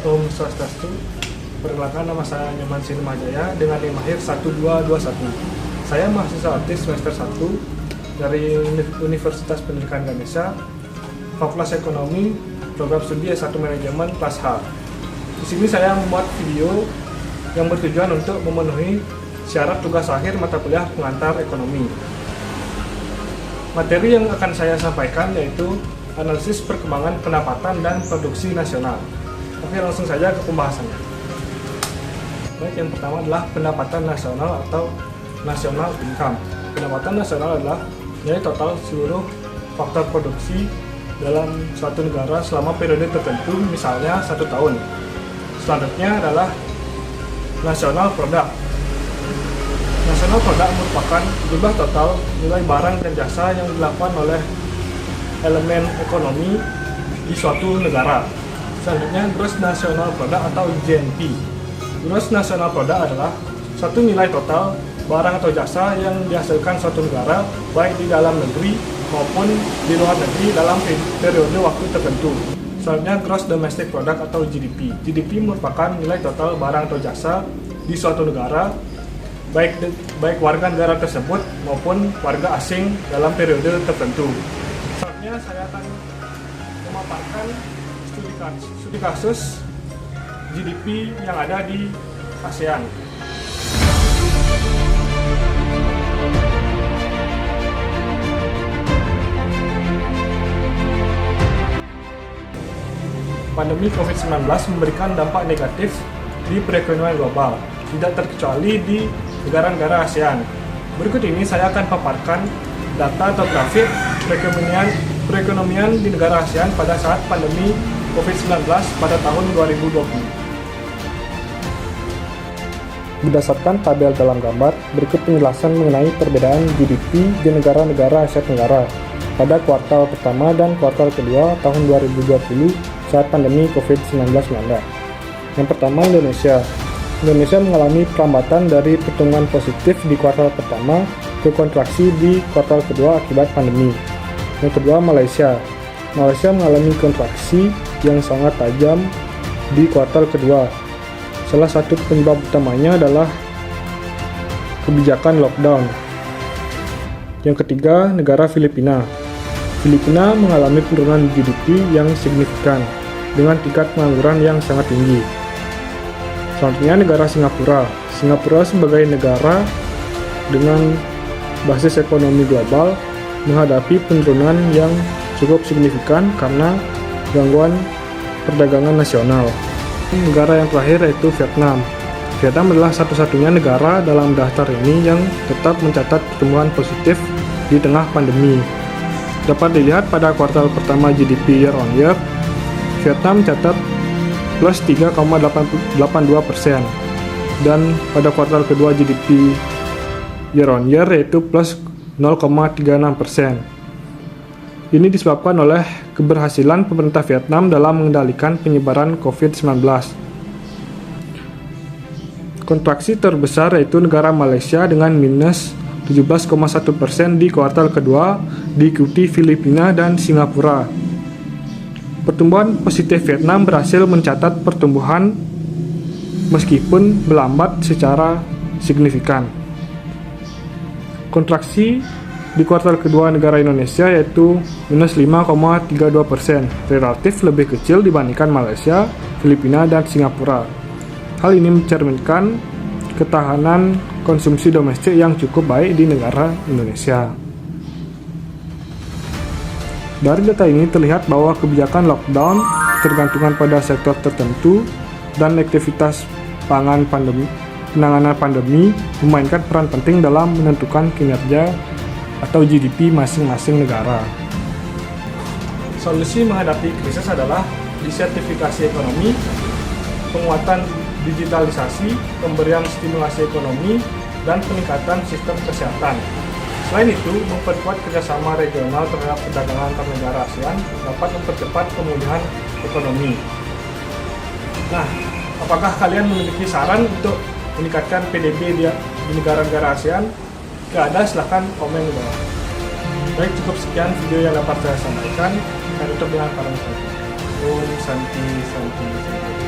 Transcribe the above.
Om Swastiastu. Perkenalkan, nama saya Nyoman Sinomajaya dengan NIM akhir 1221. Saya mahasiswa artis semester 1 dari Universitas Pendidikan Indonesia, Fakultas Ekonomi, Program Studi S1 Manajemen kelas H. Di sini saya membuat video yang bertujuan untuk memenuhi syarat tugas akhir mata kuliah pengantar ekonomi. Materi yang akan saya sampaikan yaitu analisis perkembangan pendapatan dan produksi nasional. Oke, langsung saja ke pembahasannya. Baik, yang pertama adalah pendapatan nasional atau national income. Pendapatan nasional adalah nilai total seluruh faktor produksi dalam suatu negara selama periode tertentu, misalnya 1 tahun. Selanjutnya adalah national product. National product merupakan jumlah total nilai barang dan jasa yang dilakukan oleh elemen ekonomi di suatu negara. Selanjutnya gross national product atau GNP. Gross national product adalah suatu nilai total barang atau jasa yang dihasilkan suatu negara baik di dalam negeri maupun di luar negeri dalam periode waktu tertentu. Selanjutnya gross domestic product atau GDP. GDP merupakan nilai total barang atau jasa di suatu negara baik warga negara tersebut maupun warga asing dalam periode tertentu. Selanjutnya saya akan memaparkan studi kasus GDP yang ada di ASEAN. Pandemi COVID-19 memberikan dampak negatif di perekonomian global, tidak terkecuali di negara-negara ASEAN. Berikut ini saya akan paparkan data atau grafik perekonomian di negara ASEAN pada saat pandemi COVID-19 pada tahun 2020. Berdasarkan tabel dalam gambar, berikut penjelasan mengenai perbedaan GDP di negara-negara Asia Tenggara pada kuartal pertama dan kuartal kedua tahun 2020 saat pandemi COVID-19 melanda. Yang pertama, Indonesia. Indonesia mengalami perlambatan dari pertumbuhan positif di kuartal pertama ke kontraksi di kuartal kedua akibat pandemi. Yang kedua, Malaysia. Malaysia mengalami kontraksi yang sangat tajam di kuartal kedua. Salah satu penyebab utamanya adalah kebijakan lockdown. Yang ketiga, negara Filipina. Filipina mengalami penurunan GDP yang signifikan dengan tingkat pengangguran yang sangat tinggi. Selanjutnya, negara Singapura. Singapura sebagai negara dengan basis ekonomi global menghadapi penurunan yang cukup signifikan karena gangguan perdagangan nasional. Negara yang terakhir yaitu Vietnam. Vietnam adalah satu-satunya negara dalam daftar ini yang tetap mencatat pertumbuhan positif di tengah pandemi. Dapat dilihat pada kuartal pertama GDP year on year, Vietnam mencatat plus 3,82% dan pada kuartal kedua GDP year on year yaitu plus 0,36%. Ini disebabkan oleh keberhasilan pemerintah Vietnam dalam mengendalikan penyebaran COVID-19. Kontraksi terbesar yaitu negara Malaysia dengan minus 17,1% di kuartal kedua, diikuti Filipina dan Singapura. Pertumbuhan positif Vietnam berhasil mencatat pertumbuhan meskipun melambat secara signifikan. Kontraksi di kuartal kedua negara Indonesia yaitu minus 5,32%, relatif lebih kecil dibandingkan Malaysia, Filipina, dan Singapura. Hal ini mencerminkan ketahanan konsumsi domestik yang cukup baik di negara Indonesia. Dari data ini terlihat bahwa kebijakan lockdown, ketergantungan pada sektor tertentu, dan aktivitas penanganan pandemi memainkan peran penting dalam menentukan kinerja atau GDP masing-masing negara. Solusi menghadapi krisis adalah disertifikasi ekonomi, penguatan digitalisasi, pemberian stimulasi ekonomi, dan peningkatan sistem kesehatan. Selain itu, memperkuat kerjasama regional terhadap perdagangan antar negara ASEAN dapat mempercepat pemulihan ekonomi. Nah, apakah kalian memiliki saran untuk meningkatkan PDB di negara-negara ASEAN? Jika ada, silahkan komen di bawah. Baik, cukup sekian video yang dapat saya sampaikan. Dan untuk dengan kalian, Om Santi Santi Santi.